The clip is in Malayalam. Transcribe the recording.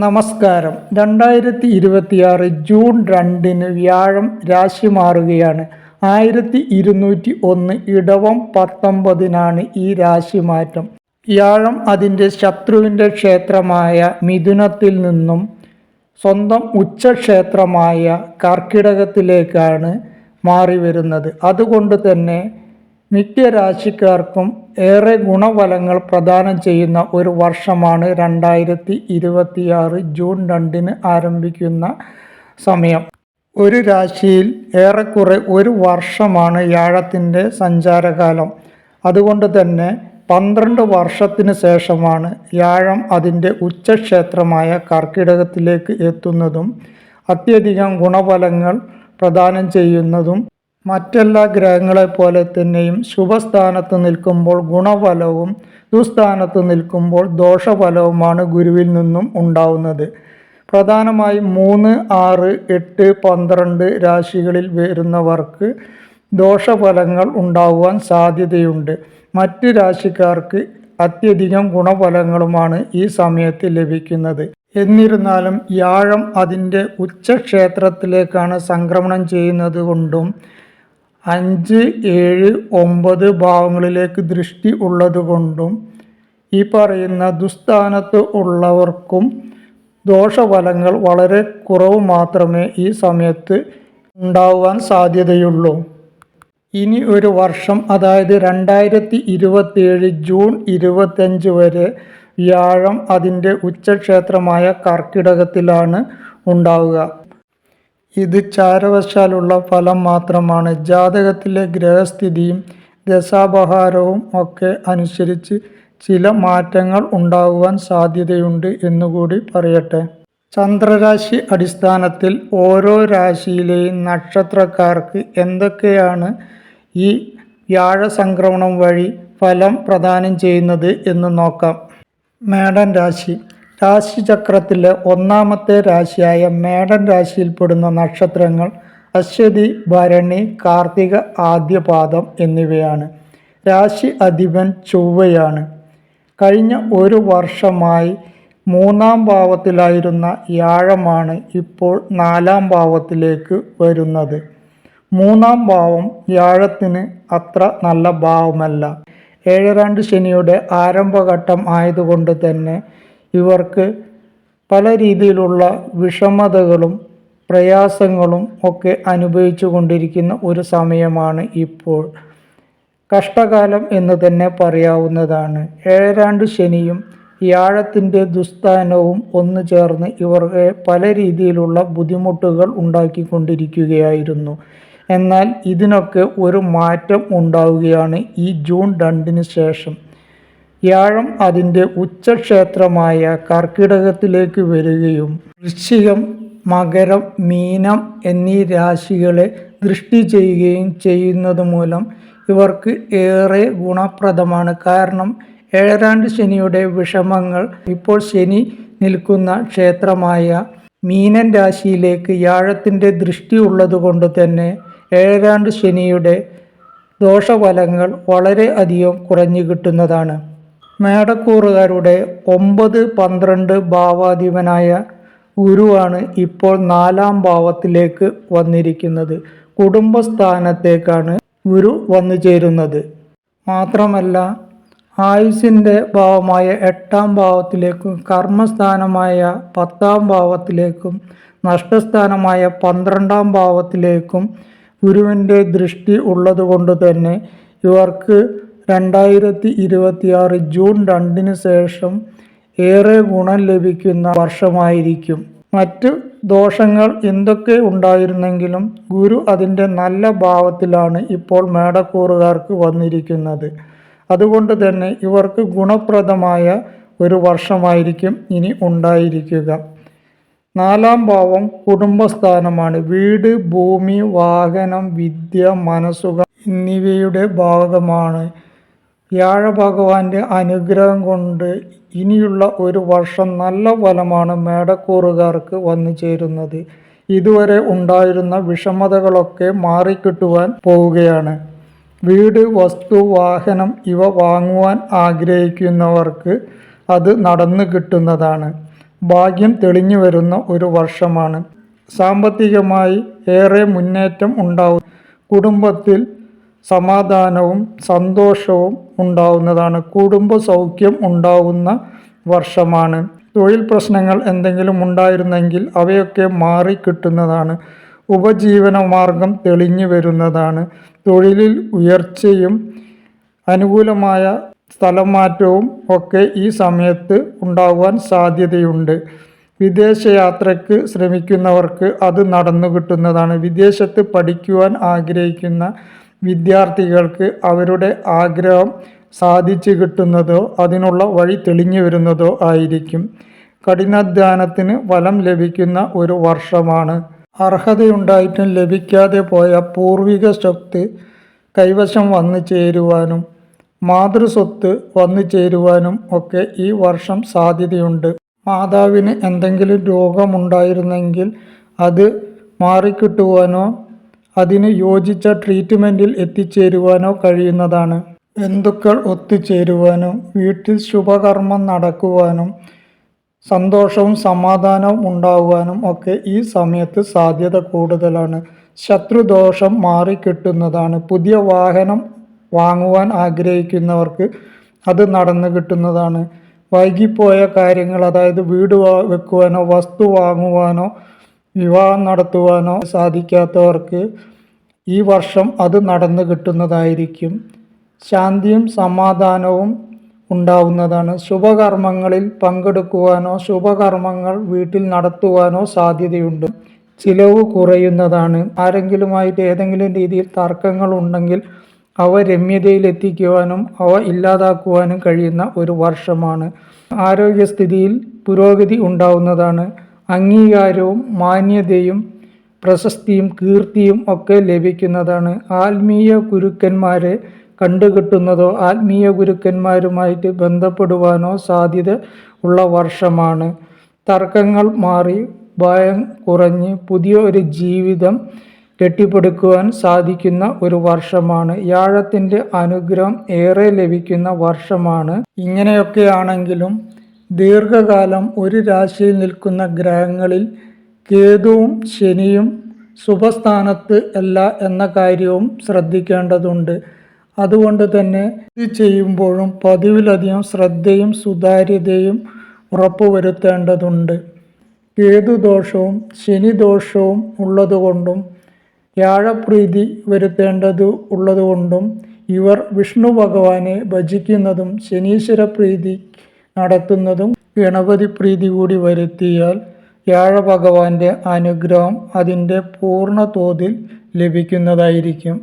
നമസ്കാരം. 2026 ജൂൺ 2 വ്യാഴം രാശി മാറുകയാണ്. 1201 ഇടവം 19 ഈ രാശിമാറ്റം. വ്യാഴം അതിൻ്റെ ശത്രുവിൻ്റെ ക്ഷേത്രമായ മിഥുനത്തിൽ നിന്നും സ്വന്തം ഉച്ചക്ഷേത്രമായ കർക്കിടകത്തിലേക്കാണ് മാറി വരുന്നത്. അതുകൊണ്ട് തന്നെ മിക്ക രാശിക്കാർക്കും ഏറെ ഗുണഫലങ്ങൾ പ്രദാനം ചെയ്യുന്ന ഒരു വർഷമാണ് 2026 ജൂൺ 2 ആരംഭിക്കുന്ന സമയം. ഒരു രാശിയിൽ ഏറെക്കുറെ ഒരു വർഷമാണ് വ്യാഴത്തിൻ്റെ സഞ്ചാരകാലം. അതുകൊണ്ട് തന്നെ 12 വർഷത്തിന് ശേഷമാണ് വ്യാഴം അതിൻ്റെ ഉച്ചക്ഷേത്രമായ കർക്കിടകത്തിലേക്ക് എത്തുന്നതും അത്യധികം ഗുണഫലങ്ങൾ പ്രദാനം ചെയ്യുന്നതും. മറ്റെല്ലാ ഗ്രഹങ്ങളെപ്പോലെ തന്നെയും ശുഭസ്ഥാനത്ത് നിൽക്കുമ്പോൾ ഗുണഫലവും ദുസ്ഥാനത്ത് നിൽക്കുമ്പോൾ ദോഷഫലവുമാണ് ഗുരുവിൽ നിന്നും ഉണ്ടാവുന്നത്. പ്രധാനമായും 3, 6, 8, 12 രാശികളിൽ വരുന്നവർക്ക് ദോഷഫലങ്ങൾ ഉണ്ടാകുവാൻ സാധ്യതയുണ്ട്. മറ്റ് രാശിക്കാർക്ക് അത്യധികം ഗുണഫലങ്ങളുമാണ് ഈ സമയത്ത് ലഭിക്കുന്നത്. എന്നിരുന്നാലും വ്യാഴം അതിൻ്റെ ഉച്ചക്ഷേത്രത്തിലേക്കാണ് സംക്രമണം ചെയ്യുന്നത് കൊണ്ടും 5, 7, 9 ഭാവങ്ങളിലേക്ക് ദൃഷ്ടി ഉള്ളതുകൊണ്ടും ഈ പറയുന്ന ദുസ്ഥാനത്ത് ഉള്ളവർക്കും ദോഷഫലങ്ങൾ വളരെ കുറവ് മാത്രമേ ഈ സമയത്ത് ഉണ്ടാവാൻ സാധ്യതയുള്ളൂ. ഇനി ഒരു വർഷം, അതായത് 2027 ജൂൺ 25 വരെ വ്യാഴം അതിൻ്റെ ഉച്ചക്ഷേത്രമായ കർക്കിടകത്തിലാണ് ഉണ്ടാവുക. ഇത് ചാരവശാലുള്ള ഫലം മാത്രമാണ്. ജാതകത്തിലെ ഗ്രഹസ്ഥിതിയും ദശാപഹാരവും ഒക്കെ അനുസരിച്ച് ചില മാറ്റങ്ങൾ ഉണ്ടാകുവാൻ സാധ്യതയുണ്ട് എന്നുകൂടി പറയട്ടെ. ചന്ദ്രരാശി അടിസ്ഥാനത്തിൽ ഓരോ രാശിയിലെയും നക്ഷത്രക്കാർക്ക് എന്തൊക്കെയാണ് ഈ വ്യാഴ സംക്രമണം വഴി ഫലം പ്രദാനം ചെയ്യുന്നത് എന്ന് നോക്കാം. മേടൻ രാശി. രാശിചക്രത്തിലെ ഒന്നാമത്തെ രാശിയായ മേടൻ രാശിയിൽപ്പെടുന്ന നക്ഷത്രങ്ങൾ അശ്വതി, ഭരണി, കാർത്തിക, ആദ്യപാദം എന്നിവയാണ്. രാശി അധിപൻ ചൊവ്വയാണ്. കഴിഞ്ഞ ഒരു വർഷമായി 3-ാം ഭാവത്തിലായിരുന്ന വ്യാഴമാണ് ഇപ്പോൾ 4-ാം ഭാവത്തിലേക്ക് വരുന്നത്. 3-ാം ഭാവം വ്യാഴത്തിന് അത്ര നല്ല ഭാവമല്ല. ഏഴരാണ്ട് ശനിയുടെ ആരംഭഘട്ടം ആയതുകൊണ്ട് തന്നെ ഇവർക്ക് പല രീതിയിലുള്ള വിഷമതകളും പ്രയാസങ്ങളും ഒക്കെ അനുഭവിച്ചു കൊണ്ടിരിക്കുന്ന ഒരു സമയമാണ് ഇപ്പോൾ. കഷ്ടകാലം എന്ന് തന്നെ പറയാവുന്നതാണ്. ഏഴരാണ്ട് ശനിയും വ്യാഴത്തിൻ്റെ ദുസ്ഥാനവും ഒന്നു ചേർന്ന് ഇവർക്ക് പല രീതിയിലുള്ള ബുദ്ധിമുട്ടുകൾ ഉണ്ടാക്കിക്കൊണ്ടിരിക്കുകയായിരുന്നു. എന്നാൽ ഇതിനൊക്കെ ഒരു മാറ്റം ഉണ്ടാവുകയാണ് ഈ ജൂൺ 2 ശേഷം. വ്യാഴം അതിൻ്റെ ഉച്ചക്ഷേത്രമായ കർക്കിടകത്തിലേക്ക് വരികയും വൃശ്ചികം, മകരം, മീനം എന്നീ രാശികളെ ദൃഷ്ടി ചെയ്യുകയും ചെയ്യുന്നത് മൂലം ഇവർക്ക് ഏറെ ഗുണപ്രദമാണ്. കാരണം ഏഴരാണ്ട് ശനിയുടെ വിഷമങ്ങൾ ഇപ്പോൾ ശനി നിൽക്കുന്ന ക്ഷേത്രമായ മീനൻ രാശിയിലേക്ക് വ്യാഴത്തിൻ്റെ ദൃഷ്ടി ഉള്ളതുകൊണ്ട് തന്നെ ഏഴരാണ്ട് ശനിയുടെ ദോഷഫലങ്ങൾ വളരെ അധികം കുറഞ്ഞു കിട്ടുന്നതാണ്. മേടക്കൂറുകാരുടെ 9, 12 ഭാവാധിപനായ ഗുരുവാണ് ഇപ്പോൾ 4-ാം ഭാവത്തിലേക്ക് വന്നിരിക്കുന്നത്. കുടുംബസ്ഥാനത്തേക്കാണ് ഗുരു വന്നു ചേരുന്നത്. മാത്രമല്ല ആയുസ്സിൻ്റെ ഭാവമായ 8-ാം ഭാവത്തിലേക്കും കർമ്മസ്ഥാനമായ 10-ാം ഭാവത്തിലേക്കും നഷ്ടസ്ഥാനമായ 12-ാം ഭാവത്തിലേക്കും ഗുരുവിൻ്റെ ദൃഷ്ടി ഉള്ളതുകൊണ്ട് തന്നെ ഇവർക്ക് 2026 ജൂൺ 2 ശേഷം ഏറെ ഗുണം ലഭിക്കുന്ന വർഷമായിരിക്കും. മറ്റ് ദോഷങ്ങൾ എന്തൊക്കെ ഉണ്ടായിരുന്നെങ്കിലും ഗുരു അതിൻ്റെ നല്ല ഭാവത്തിലാണ് ഇപ്പോൾ മേടക്കൂറുകാർക്ക് വന്നിരിക്കുന്നത്. അതുകൊണ്ട് തന്നെ ഇവർക്ക് ഗുണപ്രദമായ ഒരു വർഷമായിരിക്കും ഇനി ഉണ്ടായിരിക്കുക. 4-ാം ഭാവം കുടുംബസ്ഥാനമാണ്. വീട്, ഭൂമി, വാഹനം, വിദ്യ, മനസ്സുകൾ എന്നിവയുടെ ഭാഗമാണ്. വ്യാഴഭഗവാന്റെ അനുഗ്രഹം കൊണ്ട് ഇനിയുള്ള ഒരു വർഷം നല്ല ഫലമാണ് മേടക്കൂറുകാർക്ക് വന്നു ചേരുന്നത്. ഇതുവരെ ഉണ്ടായിരുന്ന വിഷമതകളൊക്കെ മാറിക്കിട്ടുവാൻ പോവുകയാണ്. വീട്, വസ്തു, വാഹനം ഇവ വാങ്ങുവാൻ ആഗ്രഹിക്കുന്നവർക്ക് അത് നടന്നു കിട്ടുന്നതാണ്. ഭാഗ്യം തെളിഞ്ഞു വരുന്ന ഒരു വർഷമാണ്. സാമ്പത്തികമായി ഏറെ മുന്നേറ്റം ഉണ്ടാവും. കുടുംബത്തിൽ സമാധാനവും സന്തോഷവും ഉണ്ടാവുന്നതാണ്. കുടുംബ സൗഖ്യം ഉണ്ടാവുന്ന വർഷമാണ്. തൊഴിൽ പ്രശ്നങ്ങൾ എന്തെങ്കിലും ഉണ്ടായിരുന്നെങ്കിൽ അവയൊക്കെ മാറിക്കിട്ടുന്നതാണ്. ഉപജീവന മാർഗം തെളിഞ്ഞു വരുന്നതാണ്. തൊഴിലിൽ ഉയർച്ചയും അനുകൂലമായ സ്ഥലം മാറ്റവും ഒക്കെ ഈ സമയത്ത് ഉണ്ടാകുവാൻ സാധ്യതയുണ്ട്. വിദേശയാത്രയ്ക്ക് ശ്രമിക്കുന്നവർക്ക് അത് നടന്നു കിട്ടുന്നതാണ്. വിദേശത്ത് പഠിക്കുവാൻ ആഗ്രഹിക്കുന്ന വിദ്യാർത്ഥികൾക്ക് അവരുടെ ആഗ്രഹം സാധിച്ചു കിട്ടുന്നതോ അതിനുള്ള വഴി തെളിഞ്ഞു വരുന്നതോ ആയിരിക്കും. കഠിനാധ്വാനത്തിന് ഫലം ലഭിക്കുന്ന ഒരു വർഷമാണ്. അർഹതയുണ്ടായിട്ടും ലഭിക്കാതെ പോയ പൂർവിക സ്വത്ത് കൈവശം വന്നു ചേരുവാനും മാതൃസ്വത്ത് വന്നു ചേരുവാനും ഒക്കെ ഈ വർഷം സാധ്യതയുണ്ട്. മാതാവിന് എന്തെങ്കിലും രോഗമുണ്ടായിരുന്നെങ്കിൽ അത് മാറിക്കിട്ടുവാനോ അതിന് യോജിച്ച ട്രീറ്റ്മെൻറ്റിൽ എത്തിച്ചേരുവാനോ കഴിയുന്നതാണ്. ബന്ധുക്കൾ ഒത്തുചേരുവാനും വീട്ടിൽ ശുഭകർമ്മം നടക്കുവാനും സന്തോഷവും സമാധാനവും ഉണ്ടാകുവാനും ഒക്കെ ഈ സമയത്ത് സാധ്യത കൂടുതലാണ്. ശത്രുദോഷം മാറിക്കിട്ടുന്നതാണ്. പുതിയ വാഹനം വാങ്ങുവാൻ ആഗ്രഹിക്കുന്നവർക്ക് അത് നടന്നു കിട്ടുന്നതാണ്. വൈകിപ്പോയ കാര്യങ്ങൾ, അതായത് വീട് വെക്കുവാനോ വസ്തു വാങ്ങുവാനോ വിവാഹം നടത്തുവാനോ സാധിക്കാത്തവർക്ക് ഈ വർഷം അത് നടന്നു കിട്ടുന്നതായിരിക്കും. ശാന്തിയും സമാധാനവും ഉണ്ടാവുന്നതാണ്. ശുഭകർമ്മങ്ങളിൽ പങ്കെടുക്കുവാനോ ശുഭകർമ്മങ്ങൾ വീട്ടിൽ നടത്തുവാനോ സാധ്യതയുണ്ട്. ചിലവ് കുറയുന്നതാണ്. ആരെങ്കിലുമായിട്ട് ഏതെങ്കിലും രീതിയിൽ തർക്കങ്ങൾ ഉണ്ടെങ്കിൽ അവ രമ്യതയിലെത്തിക്കുവാനും അവ ഇല്ലാതാക്കുവാനും കഴിയുന്ന ഒരു വർഷമാണ്. ആരോഗ്യസ്ഥിതിയിൽ പുരോഗതി ഉണ്ടാവുന്നതാണ്. അംഗീകാരവും മാന്യതയും പ്രശസ്തിയും കീർത്തിയും ഒക്കെ ലഭിക്കുന്നതാണ്. ആത്മീയ ഗുരുക്കന്മാരെ കണ്ടുകിട്ടുന്നതോ ആത്മീയ ഗുരുക്കന്മാരുമായിട്ട് ബന്ധപ്പെടുവാനോ സാധ്യത ഉള്ള വർഷമാണ്. തർക്കങ്ങൾ മാറി ഭയം കുറഞ്ഞ് പുതിയ ഒരു ജീവിതം കെട്ടിപ്പടുക്കുവാൻ സാധിക്കുന്ന ഒരു വർഷമാണ്. വ്യാഴത്തിൻ്റെ അനുഗ്രഹം ഏറെ ലഭിക്കുന്ന വർഷമാണ്. ഇങ്ങനെയൊക്കെയാണെങ്കിലും ദീർഘകാലം ഒരു രാശിയിൽ നിൽക്കുന്ന ഗ്രഹങ്ങളിൽ കേതുവും ശനിയും ശുഭസ്ഥാനത്ത് അല്ല എന്ന കാര്യവും ശ്രദ്ധിക്കേണ്ടതുണ്ട്. അതുകൊണ്ട് തന്നെ ഇത് ചെയ്യുമ്പോഴും പതിവിലധികം ശ്രദ്ധയും സുതാര്യതയും ഉറപ്പുവരുത്തേണ്ടതുണ്ട്. കേതുദോഷവും ശനിദോഷവും ഉള്ളതുകൊണ്ടും വ്യാഴപ്രീതി വരുത്തേണ്ടത് ഉള്ളതുകൊണ്ടും ഇവർ വിഷ്ണു ഭഗവാനെ ഭജിക്കുന്നതും ശനീശ്വര പ്രീതി നടത്തുന്നതും ഗണപതി പ്രീതി കൂടി വരുത്തിയാൽ വ്യാഴഭഗവാന്റെ അനുഗ്രഹം അതിൻ്റെ പൂർണ്ണ തോതിൽ ലഭിക്കുന്നതായിരിക്കും.